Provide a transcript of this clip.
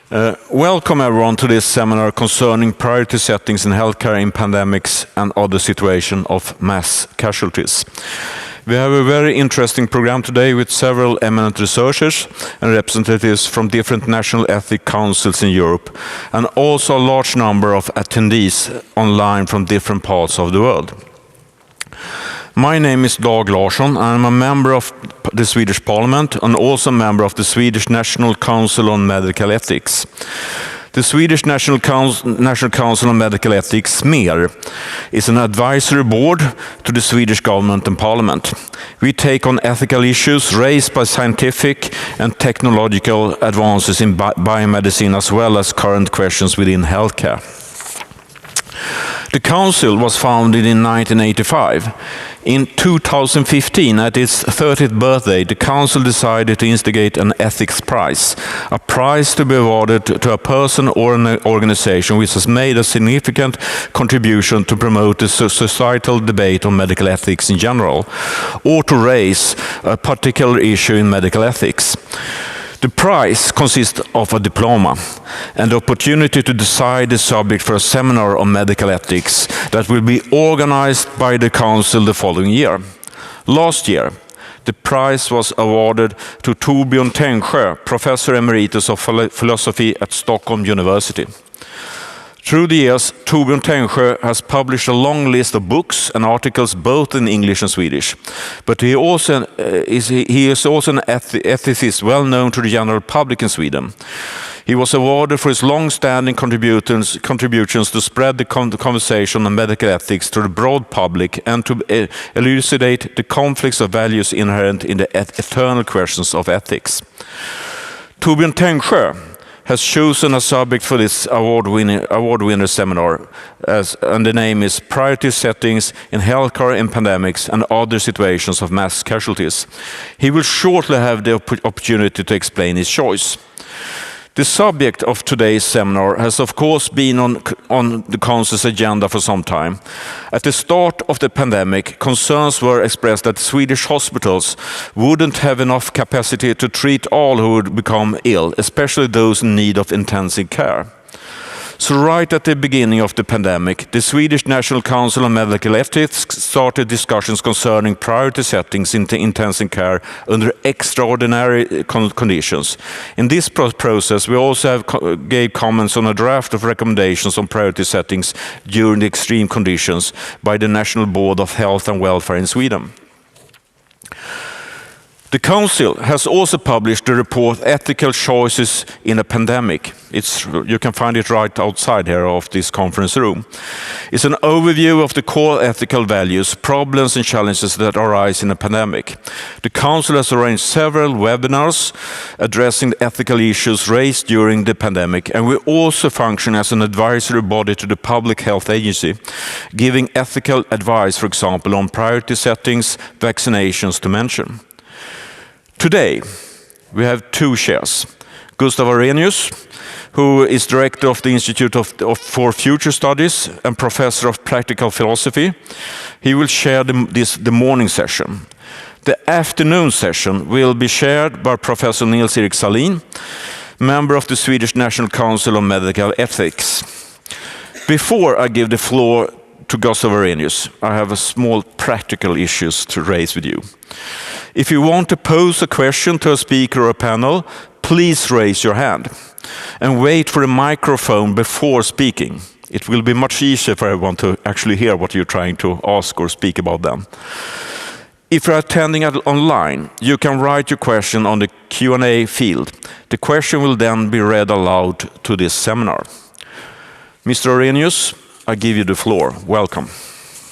Welcome everyone to this seminar concerning priority settings in healthcare in pandemics and other situations of mass casualties. We have a very interesting program today with several eminent researchers and representatives from different national ethics councils in Europe, and also a large number of attendees online from different parts of the world. My name is Larsson. I'm a member of the Swedish Parliament and also a member of the Swedish National Council on Medical Ethics. The Swedish National Council on Medical Ethics, SMER, is an advisory board to the Swedish government and parliament. We take on ethical issues raised by scientific and technological advances in biomedicine, as well as current questions within healthcare. The Council was founded in 1985. In 2015, at its 30th birthday, the Council decided to instigate an ethics prize, a prize to be awarded to a person or an organization which has made a significant contribution to promote the societal debate on medical ethics in general, or to raise a particular issue in medical ethics. The prize consists of a diploma and the opportunity to decide the subject for a seminar on medical ethics that will be organized by the Council the following year. Last year, the prize was awarded to Torbjörn Tännsjö, Professor Emeritus of Philosophy at Stockholm University. Through the years, Torbjörn Tännsjö has published a long list of books and articles both in English and Swedish. But he is also an ethicist well known to the general public in Sweden. He was awarded for his long-standing contributions to spread the conversation on medical ethics to the broad public and to elucidate the conflicts of values inherent in the eternal questions of ethics. Torbjörn Tännsjö has chosen a subject for this award winner seminar, and the name is Priority Settings in Healthcare in Pandemics and Other Situations of Mass Casualties. He will shortly have the opportunity to explain his choice. The subject of today's seminar has of course been on the Council's agenda for some time. At the start of the pandemic, concerns were expressed that Swedish hospitals wouldn't have enough capacity to treat all who would become ill, especially those in need of intensive care. So right at the beginning of the pandemic, the Swedish National Council on Medical Ethics started discussions concerning priority settings in intensive care under extraordinary conditions. In this process, we also gave comments on a draft of recommendations on priority settings during the extreme conditions by the National Board of Health and Welfare in Sweden. The Council has also published the report Ethical Choices in a Pandemic. You can find it right outside here of this conference room. It's an overview of the core ethical values, problems and challenges that arise in a pandemic. The Council has arranged several webinars addressing the ethical issues raised during the pandemic, and we also function as an advisory body to the Public Health Agency, giving ethical advice, for example, on priority settings, vaccinations to mention. Today, we have two chairs. Gustav Arrhenius, who is director of the Institute for Future Studies and professor of practical philosophy. He will chair the morning session. The afternoon session will be chaired by Professor Nils-Erik Salin, member of the Swedish National Council on Medical Ethics. Before I give the floor to Gustav Arrhenius, I have a small practical issues to raise with you. If you want to pose a question to a speaker or a panel, please raise your hand and wait for a microphone before speaking. It will be much easier for everyone to actually hear what you're trying to ask or speak about them. If you're attending online, you can write your question on the Q&A field. The question will then be read aloud to this seminar. Mr. Arrhenius, I give you the floor. Welcome.